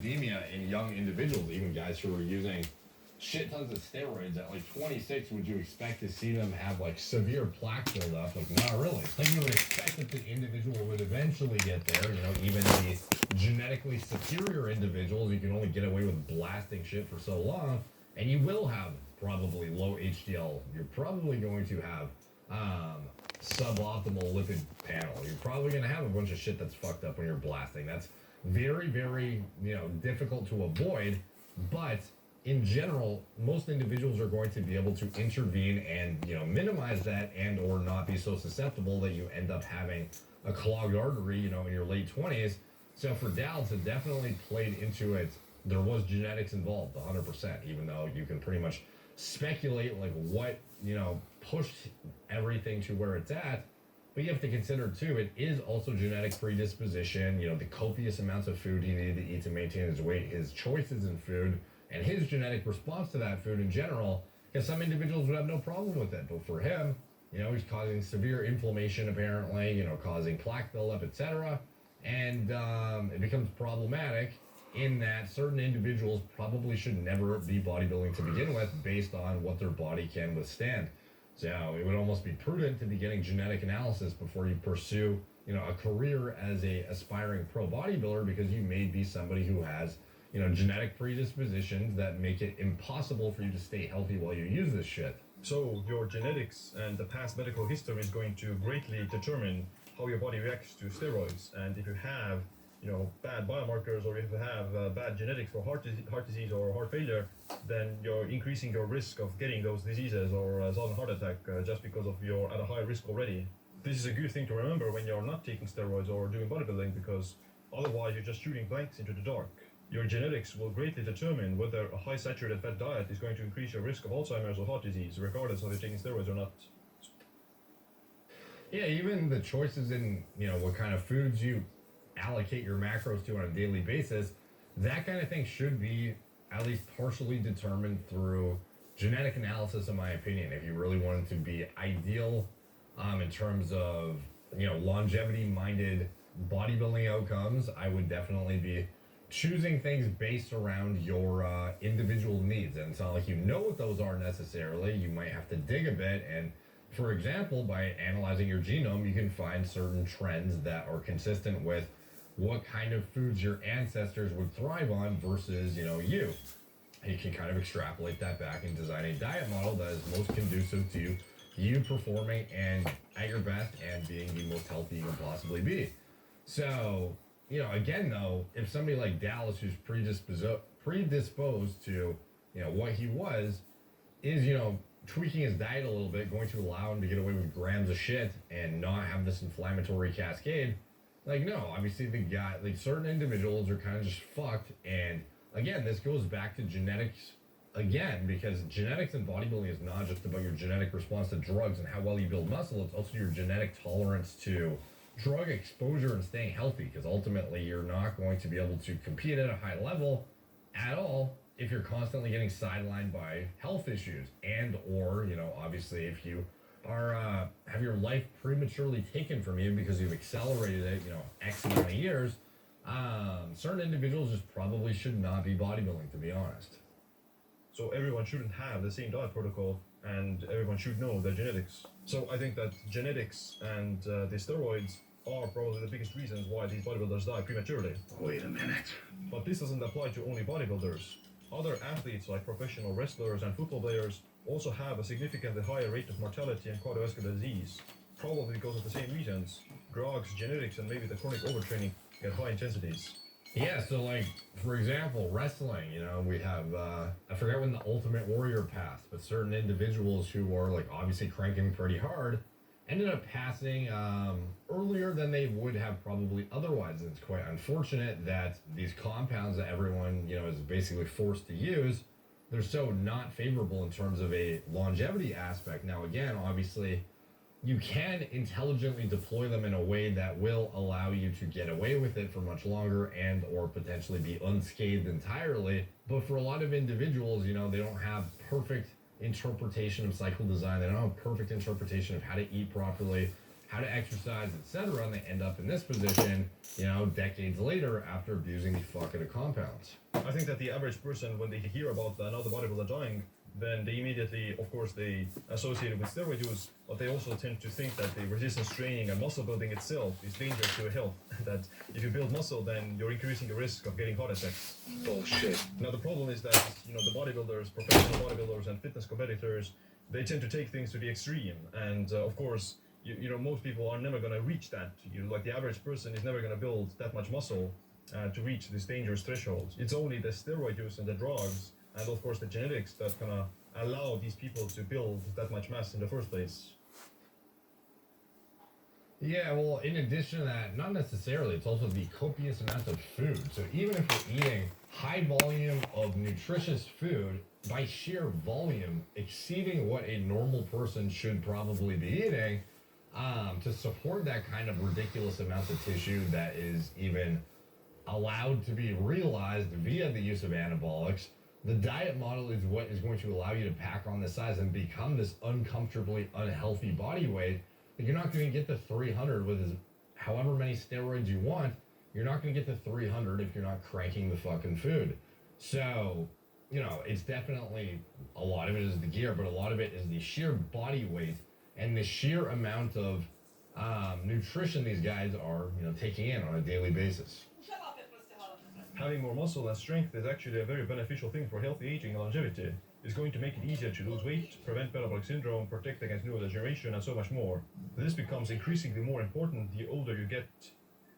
anemia in young individuals, even guys who are using shit tons of steroids at like 26. Would you expect to see them have like severe plaque buildup? Like, not really. Like, you would expect that the individual would eventually get there. You know, even the genetically superior individuals, you can only get away with blasting shit for so long, and you will have probably low HDL. You're probably going to have suboptimal lipid panel. You're probably going to have a bunch of shit that's fucked up when you're blasting. That's very, very, difficult to avoid, but in general, most individuals are going to be able to intervene and, minimize that and or not be so susceptible that you end up having a clogged artery, in your late 20s. So for Dowds, it definitely played into it. There was genetics involved, 100%, even though you can pretty much speculate like what, pushed everything to where it's at. But you have to consider, too, it is also genetic predisposition, the copious amounts of food he needed to eat to maintain his weight, his choices in food, and his genetic response to that food in general, because some individuals would have no problem with it. But for him, he's causing severe inflammation, apparently, causing plaque buildup, etc. And it becomes problematic in that certain individuals probably should never be bodybuilding to begin with based on what their body can withstand. So it would almost be prudent to be getting genetic analysis before you pursue, a career as a aspiring pro bodybuilder, because you may be somebody who has, genetic predispositions that make it impossible for you to stay healthy while you use this shit. So your genetics and the past medical history is going to greatly determine how your body reacts to steroids. And if you have, bad biomarkers, or if you have bad genetics for heart disease or heart failure, then you're increasing your risk of getting those diseases or a sudden heart attack just because of you're at a high risk already. This is a good thing to remember when you're not taking steroids or doing bodybuilding, because otherwise you're just shooting blanks into the dark. Your genetics will greatly determine whether a high saturated fat diet is going to increase your risk of Alzheimer's or heart disease, regardless of you're taking steroids or not. Yeah, even the choices in, what kind of foods you allocate your macros to on a daily basis, that kind of thing should be at least partially determined through genetic analysis, in my opinion. If you really wanted to be ideal in terms of, longevity-minded bodybuilding outcomes, I would definitely be choosing things based around your individual needs. And it's not like you know what those are necessarily. You might have to dig a bit. And for example, by analyzing your genome, you can find certain trends that are consistent with what kind of foods your ancestors would thrive on versus, you. You can kind of extrapolate that back and design a diet model that is most conducive to you performing and at your best and being the most healthy you can possibly be. So, again, though, if somebody like Dallas, who's predisposed to, what he was, is, tweaking his diet a little bit, going to allow him to get away with grams of shit and not have this inflammatory cascade, like, no, obviously the guy, like, certain individuals are kind of just fucked. And again, this goes back to genetics again, because genetics in bodybuilding is not just about your genetic response to drugs and how well you build muscle. It's also your genetic tolerance to drug exposure and staying healthy, because ultimately you're not going to be able to compete at a high level at all if you're constantly getting sidelined by health issues, and or, obviously if you are have your life prematurely taken from you because you've accelerated it, X amount of years. Certain individuals just probably should not be bodybuilding, to be honest. So everyone shouldn't have the same diet protocol, and everyone should know their genetics. So I think that genetics and the steroids are probably the biggest reasons why these bodybuilders die prematurely. Wait a minute. But this doesn't apply to only bodybuilders. Other athletes like professional wrestlers and football players also have a significantly higher rate of mortality and cardiovascular disease, probably because of the same reasons: drugs, genetics, and maybe the chronic overtraining at high intensities. Yeah, so like, for example, wrestling, we have, I forget when the Ultimate Warrior passed, but certain individuals who were like obviously cranking pretty hard ended up passing earlier than they would have probably otherwise. And it's quite unfortunate that these compounds that everyone, is basically forced to use, they're so not favorable in terms of a longevity aspect. Now, again, obviously, you can intelligently deploy them in a way that will allow you to get away with it for much longer and or potentially be unscathed entirely. But for a lot of individuals, they don't have perfect interpretation of cycle design. They don't have perfect interpretation of how to eat properly, how to exercise, etc., and they end up in this position, decades later after abusing these fucking compounds. I think that the average person, when they hear about another bodybuilder dying, then they immediately, of course, they associate it with steroid use, but they also tend to think that the resistance training and muscle building itself is dangerous to your health. That if you build muscle, then you're increasing the risk of getting heart attacks. Bullshit. Now the problem is that the bodybuilders, professional bodybuilders, and fitness competitors, they tend to take things to the extreme, and of course, most people are never going to reach that. Like the average person is never going to build that much muscle to reach this dangerous threshold. It's only the steroid use and the drugs, and of course the genetics, that's gonna allow these people to build that much mass in the first place. Yeah, well, in addition to that, not necessarily, it's also the copious amount of food. So even if we're eating high volume of nutritious food, by sheer volume, exceeding what a normal person should probably be eating, to support that kind of ridiculous amount of tissue that is even allowed to be realized via the use of anabolics, the diet model is what is going to allow you to pack on the size and become this uncomfortably unhealthy body weight. You're not going to get the 300 with however many steroids you want. You're not going to get the 300 if you're not cranking the fucking food. So, it's definitely, a lot of it is the gear, but a lot of it is the sheer body weight and the sheer amount of nutrition these guys are, taking in on a daily basis. Having more muscle and strength is actually a very beneficial thing for healthy aging and longevity. It's going to make it easier to lose weight, prevent metabolic syndrome, protect against neurodegeneration, and so much more. This becomes increasingly more important the older you get.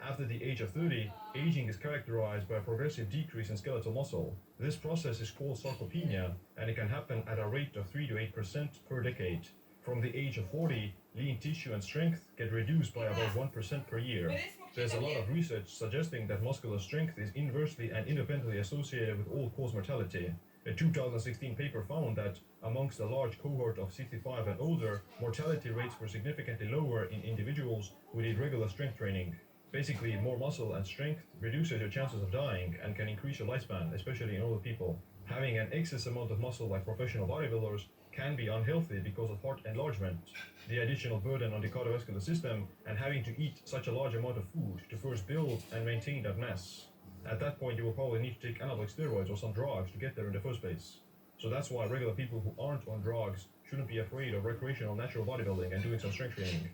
After the age of 30, aging is characterized by a progressive decrease in skeletal muscle. This process is called sarcopenia, and it can happen at a rate of 3 to 8% per decade. From the age of 40, lean tissue and strength get reduced by about 1% per year. There's a lot of research suggesting that muscular strength is inversely and independently associated with all-cause mortality. A 2016 paper found that amongst a large cohort of 65 and older, mortality rates were significantly lower in individuals who did regular strength training. Basically, more muscle and strength reduces your chances of dying and can increase your lifespan, especially in older people. Having an excess amount of muscle like professional bodybuilders can be unhealthy because of heart enlargement, the additional burden on the cardiovascular system, and having to eat such a large amount of food to first build and maintain that mass. At that point, you will probably need to take anabolic steroids or some drugs to get there in the first place. So that's why regular people who aren't on drugs shouldn't be afraid of recreational natural bodybuilding and doing some strength training.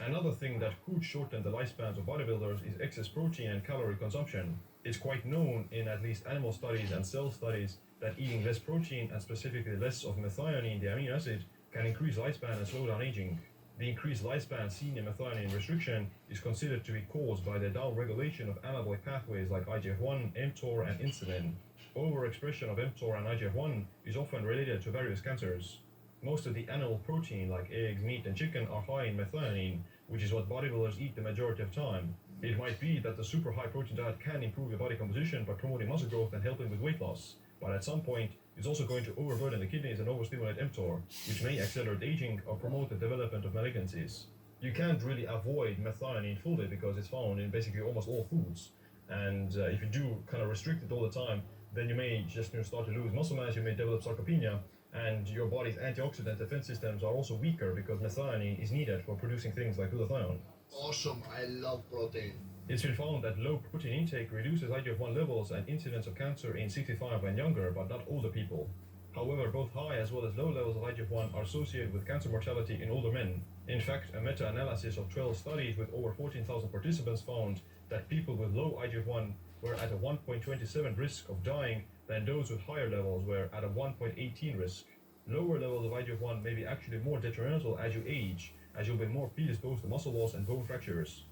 Another thing that could shorten the lifespans of bodybuilders is excess protein and calorie consumption. It's quite known in at least animal studies and cell studies that eating less protein and specifically less of methionine, the amino acid, can increase lifespan and slow down aging. The increased lifespan seen in methionine restriction is considered to be caused by the downregulation of anabolic pathways like IGF-1, mTOR, and insulin. Overexpression of mTOR and IGF-1 is often related to various cancers. Most of the animal protein like eggs, meat, and chicken are high in methionine, which is what bodybuilders eat the majority of time. It might be that the super high protein diet can improve your body composition by promoting muscle growth and helping with weight loss, but at some point it's also going to overburden the kidneys and overstimulate mTOR, which may accelerate aging or promote the development of malignancies. You can't really avoid methionine fully because it's found in basically almost all foods, and if you do kind of restrict it all the time, then you may just start to lose muscle mass, you may develop sarcopenia, and your body's antioxidant defense systems are also weaker because methionine is needed for producing things like glutathione. Awesome, I love protein. It's been found that low protein intake reduces IGF-1 levels and incidence of cancer in 65 and younger, but not older people. However, both high as well as low levels of IGF-1 are associated with cancer mortality in older men. In fact, a meta-analysis of 12 studies with over 14,000 participants found that people with low IGF-1 were at a 1.27 risk of dying than those with higher levels were at a 1.18 risk. Lower levels of IGF-1 may be actually more detrimental as you age, as you'll be more predisposed to muscle loss and bone fractures.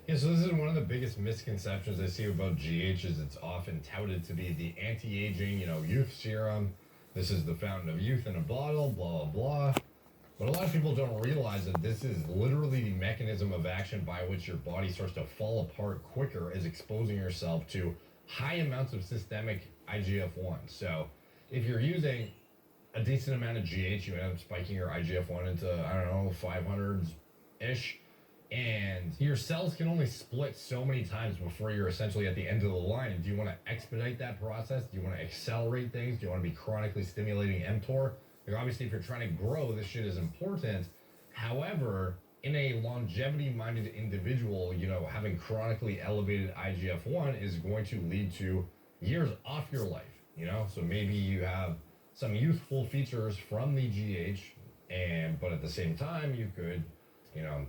Yeah, so this is one of the biggest misconceptions I see about GH is it's often touted to be the anti-aging, youth serum. This is the fountain of youth in a bottle, blah, blah, blah. But a lot of people don't realize that this is literally the mechanism of action by which your body starts to fall apart quicker as exposing yourself to high amounts of systemic IGF-1. So if you're using a decent amount of GH, you end up spiking your IGF-1 into, 500s-ish. And your cells can only split so many times before you're essentially at the end of the line. Do you want to expedite that process? Do you want to accelerate things? Do you want to be chronically stimulating mTOR? Like, obviously, if you're trying to grow, this shit is important. However, in a longevity-minded individual, having chronically elevated IGF-1 is going to lead to years off your life. So maybe you have some youthful features from the GH, but at the same time, you could, you know,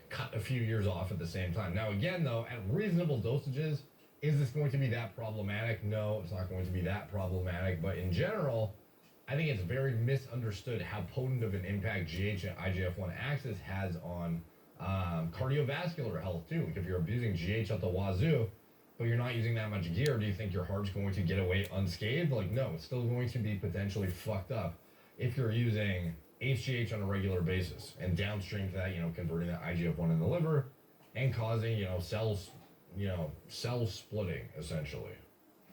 cut a few years off at the same time. Now, again, though, at reasonable dosages, is this going to be that problematic? No, it's not going to be that problematic. But in general, I think it's very misunderstood how potent of an impact GH and IGF-1 axis has on cardiovascular health, too. Like if you're abusing GH at the wazoo, but you're not using that much gear, do you think your heart's going to get away unscathed? Like, no, it's still going to be potentially fucked up if you're using HGH on a regular basis, and downstream to that, converting that IGF-1 in the liver and causing, cell splitting, essentially.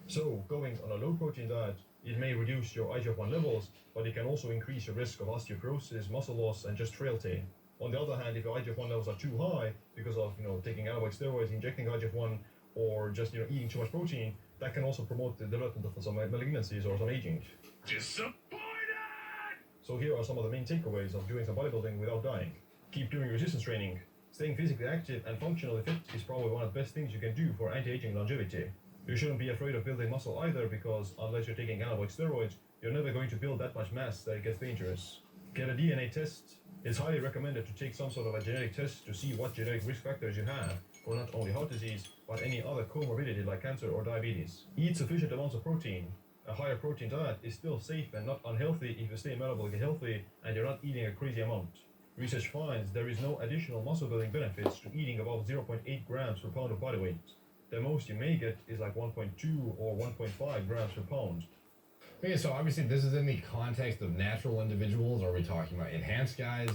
So, going on a low protein diet, it may reduce your IGF-1 levels, but it can also increase your risk of osteoporosis, muscle loss, and just frailty. On the other hand, if your IGF-1 levels are too high because of, taking anabolic steroids, injecting IGF-1, or just, eating too much protein, that can also promote the development of some malignancies or some aging. Disappointed! So here are some of the main takeaways of doing some bodybuilding without dying. Keep doing resistance training. Staying physically active and functionally fit is probably one of the best things you can do for anti-aging longevity. You shouldn't be afraid of building muscle either, because unless you're taking anabolic steroids, you're never going to build that much mass that it gets dangerous. Get a DNA test. It's highly recommended to take some sort of a genetic test to see what genetic risk factors you have for not only heart disease, but any other comorbidity like cancer or diabetes. Eat sufficient amounts of protein. A higher protein diet is still safe and not unhealthy if you stay metabolically healthy and you're not eating a crazy amount. Research finds there is no additional muscle building benefits to eating above 0.8 grams per pound of body weight. The most you may get is like 1.2 or 1.5 grams per pound. Okay, so obviously this is in the context of natural individuals. Are we talking about enhanced guys?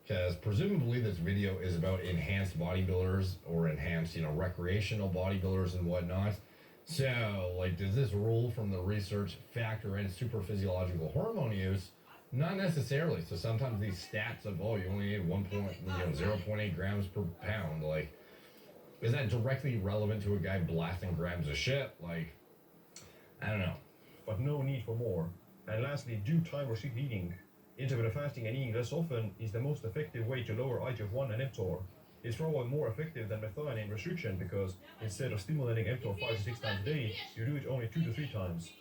Because presumably this video is about enhanced bodybuilders or enhanced, recreational bodybuilders and whatnot. So, does this rule from the research factor in super physiological hormone use? Not necessarily. So sometimes these stats of, you only need 0.8 grams per pound, is that directly relevant to a guy blasting grams of shit? I don't know. But no need for more. And lastly, do time restricted eating. Intermittent fasting and eating less often is the most effective way to lower IGF-1 and mTOR. It's probably more effective than methionine restriction, because instead of stimulating mTOR 5 to 6 times a day, you do it only 2 to 3 times.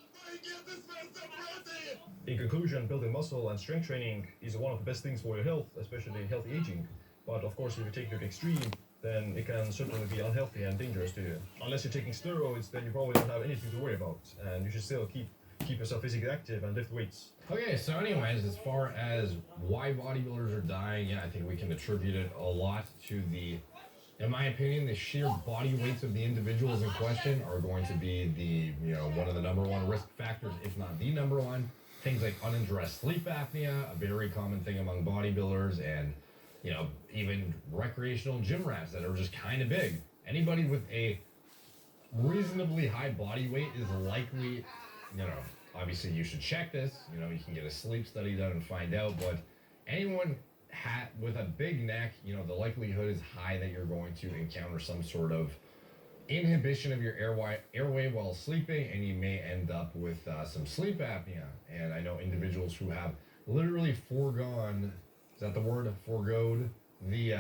In conclusion, building muscle and strength training is one of the best things for your health, especially healthy aging. But of course, if you take it to the extreme, then it can certainly be unhealthy and dangerous to you. Unless you're taking steroids, then you probably don't have anything to worry about, and you should still keep yourself physically active and lift weights. Okay, so anyways, as far as why bodybuilders are dying, I think we can attribute it a lot to in my opinion, the sheer body weights of the individuals in question are going to be one of the number one risk factors, if not the number one. Things like unaddressed sleep apnea, a very common thing among bodybuilders, and even recreational gym rats that are just kind of big. Anybody with a reasonably high body weight is likely, obviously you should check this. You can get a sleep study done and find out. But anyone with a big neck, the likelihood is high that you're going to encounter some sort of inhibition of your airway while sleeping, and you may end up with some sleep apnea. And I know individuals who have literally foregone, is that the word? Foregoed the